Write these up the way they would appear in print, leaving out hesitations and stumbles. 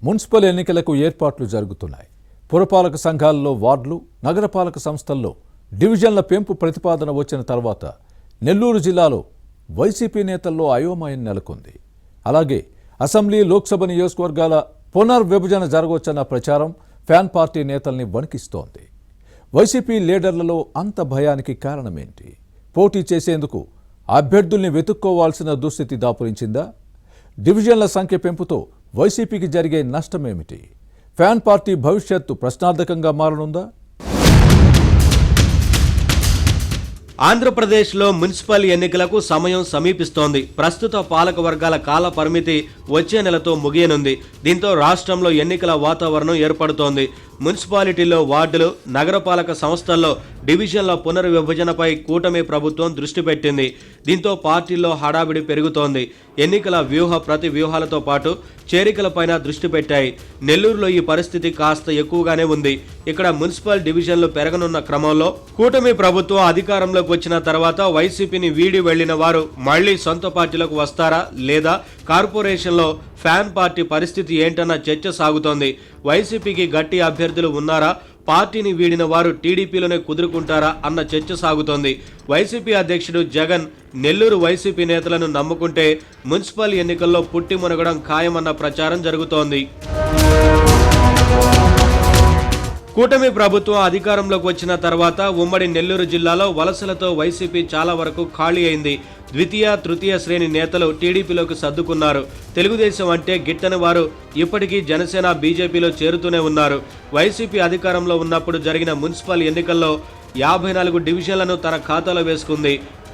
Municipal ఎన్నికలకు ఏర్పాట్లు జరుగుతున్నాయి. పురపాలక సంఘాల్లో వార్డులు, నగరపాలక సంస్థల్లో డివిజన్ల పెంపు ప్రతిపాదన వచ్చిన తర్వాత నెల్లూరు జిల్లాలో వైసీపీ నేతల్లో అయోమయం నెలకొంది. అలాగే అసెంబ్లీ, లోక్సభ నియోజకవర్గాల పునర్విభజన జరగవచ్చన్న ప్రచారం ఫ్యాన్ పార్టీ నేతల్ని వణికిస్తోంది. వైసీపీ లీడర్లలో అంత భయానికి కారణమేంటి? పోటీ చేసేందుకు అభ్యర్థుల్ని వెతుక్కోవాల్సిన దుస్థితి దాపురించిందా? డివిజన్ల సంఖ్య పెంపుతో వైసీపీకి జరిగే నష్టమేమిటి? ఫ్యాన్ పార్టీ భవిష్యత్తు ప్రశ్నార్థకంగా మారనుందా? ఆంధ్రప్రదేశ్లో మున్సిపల్ ఎన్నికలకు సమయం సమీపిస్తోంది. ప్రస్తుత పాలక వర్గాల కాల పరిమితి వచ్చే నెలతో ముగియనుంది. దీంతో రాష్ట్రంలో ఎన్నికల వాతావరణం ఏర్పడుతోంది. మున్సిపాలిటీల్లో వార్డులు, నగరపాలక సంస్థల్లో డివిజన్ల పునర్విభజనపై కూటమి ప్రభుత్వం దృష్టి పెట్టింది. దీంతో పార్టీల్లో హడావిడి పెరుగుతోంది. ఎన్నికల ప్రతి వ్యూహాలతో పాటు చేరికలపైన దృష్టి పెట్టాయి. నెల్లూరులో ఈ పరిస్థితి కాస్త ఎక్కువగానే ఉంది. ఇక్కడ మున్సిపల్ డివిజన్లు పెరగనున్న క్రమంలో కూటమి ప్రభుత్వం అధికారంలోకి వచ్చిన తర్వాత వైసీపీని వీడి వెళ్లిన వారు మళ్లీ సొంత పార్టీలకు వస్తారా, లేదా కార్పొరేషన్లో ఫ్యాన్ పార్టీ పరిస్థితి ఏంటన్న చర్చ సాగుతోంది. వైసీపీకి గట్టి అభ్యర్థులు ఉన్నారా, పార్టీని వీడిన వారు టీడీపీలోనే కుదురుకుంటారా అన్న చర్చ సాగుతోంది. వైసీపీ అధ్యక్షుడు జగన్ నెల్లూరు వైసీపీ నేతలను నమ్ముకుంటే మున్సిపల్ ఎన్నికల్లో పుట్టి మునగడం ఖాయమన్న ప్రచారం జరుగుతోంది. కూటమి ప్రభుత్వం అధికారంలోకి వచ్చిన తర్వాత ఉమ్మడి నెల్లూరు జిల్లాలో వలసలతో వైసీపీ చాలా వరకు ఖాళీ అయింది. ద్వితీయ, తృతీయ శ్రేణి నేతలు టీడీపీలోకి సర్దుకున్నారు. తెలుగుదేశం అంటే గిట్టని వారు ఇప్పటికీ జనసేన, బీజేపీలో చేరుతూనే ఉన్నారు. వైసీపీ అధికారంలో ఉన్నప్పుడు జరిగిన మున్సిపల్ ఎన్నికల్లో 54 డివిజన్లను తన ఖాతాలో వేసుకుంది.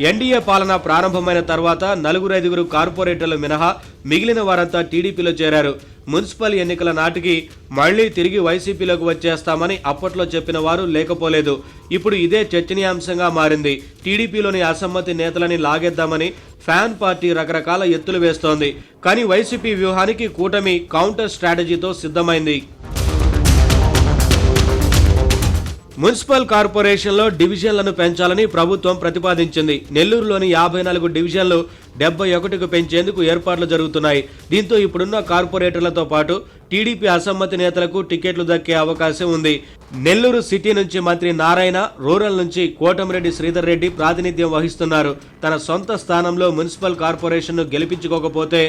ఎన్డీఏ పాలన ప్రారంభమైన తర్వాత 4-5 కార్పొరేటర్లు మినహా మిగిలిన వారంతా టీడీపీలో చేరారు. మున్సిపల్ ఎన్నికల నాటికి మళ్లీ తిరిగి వైసీపీలోకి వచ్చేస్తామని అప్పట్లో చెప్పిన వారు లేకపోలేదు. ఇప్పుడు ఇదే చర్చనీయాంశంగా మారింది. టీడీపీలోని అసమ్మతి నేతలని లాగేద్దామని ఫ్యాన్ పార్టీ రకరకాల ఎత్తులు వేస్తోంది. కానీ వైసీపీ వ్యూహానికి కూటమి కౌంటర్ స్ట్రాటజీతో సిద్ధమైంది. మున్సిపల్ కార్పొరేషన్లో డివిజన్లను పెంచాలని ప్రభుత్వం ప్రతిపాదించింది. నెల్లూరులోని 54 డివిజన్లు 71కు పెంచేందుకు ఏర్పాట్లు జరుగుతున్నాయి. దీంతో ఇప్పుడున్న కార్పొరేటర్లతో పాటు టీడీపీ అసమ్మతి నేతలకు టికెట్లు దక్కే అవకాశం ఉంది. నెల్లూరు సిటీ నుంచి మంత్రి నారాయణ, రూరల్ నుంచి కోటమిరెడ్డి శ్రీధర్ రెడ్డి ప్రాతినిధ్యం వహిస్తున్నారు. తన సొంత స్థానంలో మున్సిపల్ కార్పొరేషన్ను గెలిపించుకోకపోతే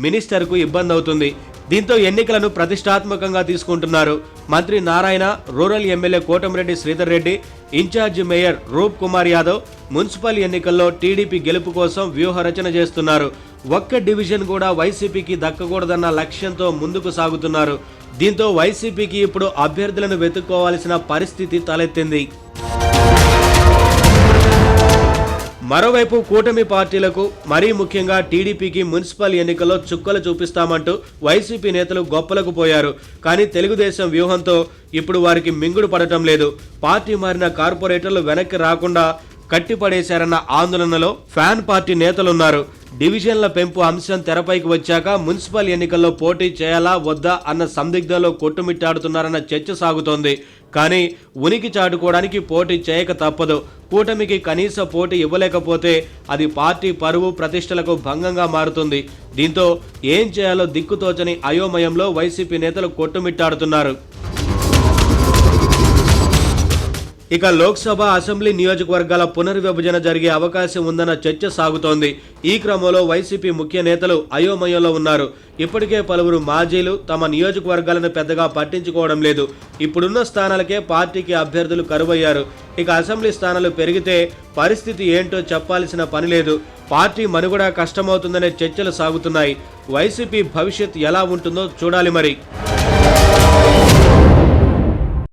మినిస్టర్కు ఇబ్బంది అవుతుంది. దీంతో ఎన్నికలను ప్రతిష్టాత్మకంగా తీసుకుంటున్నారు. మంత్రి Narayana, rural MLA Kotamreddy Sridhar Reddy, in charge mayor Roop Kumar Yadav municipal ఎన్నికల్లో టీడీపీ గెలుపు కోసం వ్యూహరచన చేస్తున్నారు. ఒక్క డివిజన్ కూడా వైసీపీకి దక్కకూడదన్న లక్ష్యంతో ముందుకు సాగుతున్నారు. దీంతో వైసీపీకి ఇప్పుడు అభ్యర్థులను వెతుక్కోవాల్సిన పరిస్థితి తలెత్తింది. మరోవైపు కూటమి పార్టీలకు, మరీ ముఖ్యంగా టీడీపీకి మున్సిపల్ ఎన్నికల్లో చుక్కలు చూపిస్తామంటూ వైసీపీ నేతలు గొప్పలకు పోయారు. కానీ తెలుగుదేశం వ్యూహంతో ఇప్పుడు వారికి మింగుడు పడటం లేదు. పార్టీ మారిన కార్పొరేటర్లు వెనక్కి రాకుండా కట్టిపడేశారన్న ఆందోళనలో ఫ్యాన్ పార్టీ నేతలున్నారు. డివిజన్ల పెంపు అంశం తెరపైకి వచ్చాక మున్సిపల్ ఎన్నికల్లో పోటీ చేయాలా వద్దా అన్న సందిగ్ధంలో కొట్టుమిట్టాడుతున్నారన్న చర్చ సాగుతోంది. కానీ ఉనికి చాటుకోవడానికి పోటీ చేయక తప్పదు. కూటమికి కనీస పోటీ ఇవ్వలేకపోతే అది పార్టీ పరువు, ప్రతిష్టలకు భంగంగా మారుతుంది. దీంతో ఏం చేయాలో దిక్కుతోచని అయోమయంలో వైసీపీ నేతలు కొట్టుమిట్టాడుతున్నారు. ఇక లోక్సభ, అసెంబ్లీ నియోజకవర్గాల పునర్విభజన జరిగే అవకాశం ఉందన్న చర్చ సాగుతోంది. ఈ క్రమంలో వైసీపీ ముఖ్య నేతలు అయోమయంలో ఉన్నారు. ఇప్పటికే పలువురు మాజీలు తమ నియోజకవర్గాలను పెద్దగా పట్టించుకోవడం లేదు. ఇప్పుడున్న స్థానాలకే పార్టీకి అభ్యర్థులు కరువయ్యారు. ఇక అసెంబ్లీ స్థానాలు పెరిగితే పరిస్థితి ఏంటో చెప్పాల్సిన పని లేదు. పార్టీ మనుగడ కష్టమవుతుందనే చర్చలు సాగుతున్నాయి. వైసీపీ భవిష్యత్ ఎలా ఉంటుందో చూడాలి మరి.